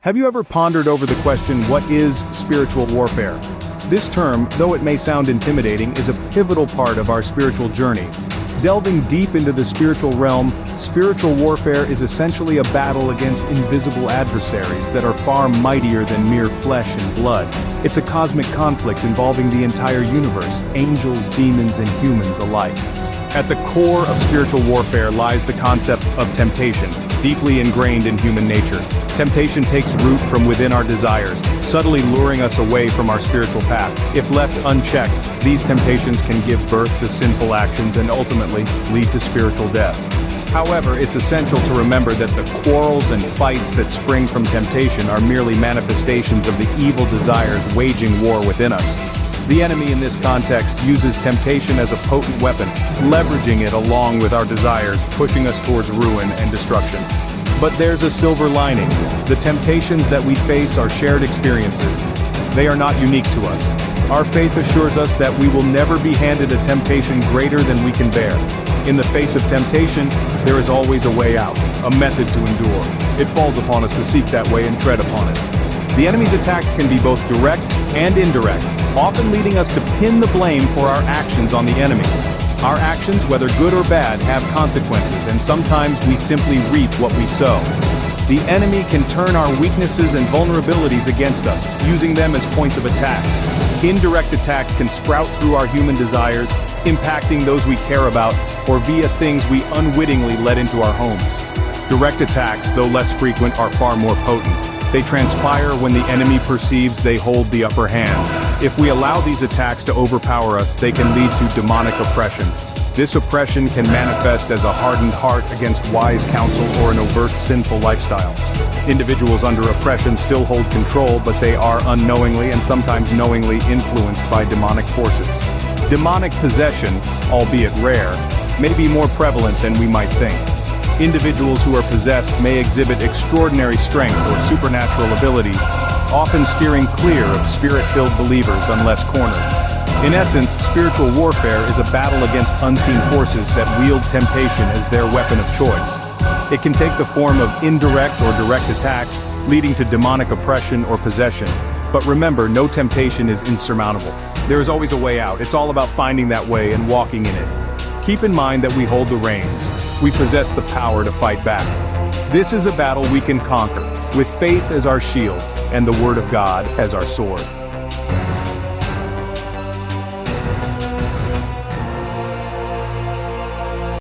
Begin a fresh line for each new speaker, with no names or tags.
Have you ever pondered over the question, what is spiritual warfare? This term, though it may sound intimidating, is a pivotal part of our spiritual journey. Delving deep into the spiritual realm, spiritual warfare is essentially a battle against invisible adversaries that are far mightier than mere flesh and blood. It's a cosmic conflict involving the entire universe, angels, demons, and humans alike. At the core of spiritual warfare lies the concept of temptation, deeply ingrained in human nature. Temptation takes root from within our desires, subtly luring us away from our spiritual path. If left unchecked, these temptations can give birth to sinful actions and ultimately lead to spiritual death. However, it's essential to remember that the quarrels and fights that spring from temptation are merely manifestations of the evil desires waging war within us. The enemy in this context uses temptation as a potent weapon, leveraging it along with our desires, pushing us towards ruin and destruction. But there's a silver lining. The temptations that we face are shared experiences. They are not unique to us. Our faith assures us that we will never be handed a temptation greater than we can bear. In the face of temptation, there is always a way out, a method to endure. It falls upon us to seek that way and tread upon it. The enemy's attacks can be both direct and indirect, often leading us to pin the blame for our actions on the enemy. Our actions, whether good or bad, have consequences, and sometimes we simply reap what we sow. The enemy can turn our weaknesses and vulnerabilities against us, using them as points of attack. Indirect attacks can sprout through our human desires, impacting those we care about, or via things we unwittingly let into our homes. Direct attacks, though less frequent, are far more potent. They transpire when the enemy perceives they hold the upper hand. If we allow these attacks to overpower us, they can lead to demonic oppression. This oppression can manifest as a hardened heart against wise counsel or an overt sinful lifestyle. Individuals under oppression still hold control, but they are unknowingly and sometimes knowingly influenced by demonic forces. Demonic possession, albeit rare, may be more prevalent than we might think. Individuals who are possessed may exhibit extraordinary strength or supernatural abilities, often steering clear of spirit-filled believers unless cornered. In essence, spiritual warfare is a battle against unseen forces that wield temptation as their weapon of choice. It can take the form of indirect or direct attacks, leading to demonic oppression or possession. But remember, no temptation is insurmountable. There is always a way out. It's all about finding that way and walking in it. Keep in mind that we hold the reins. We possess the power to fight back. This is a battle we can conquer, with faith as our shield and the Word of God as our sword.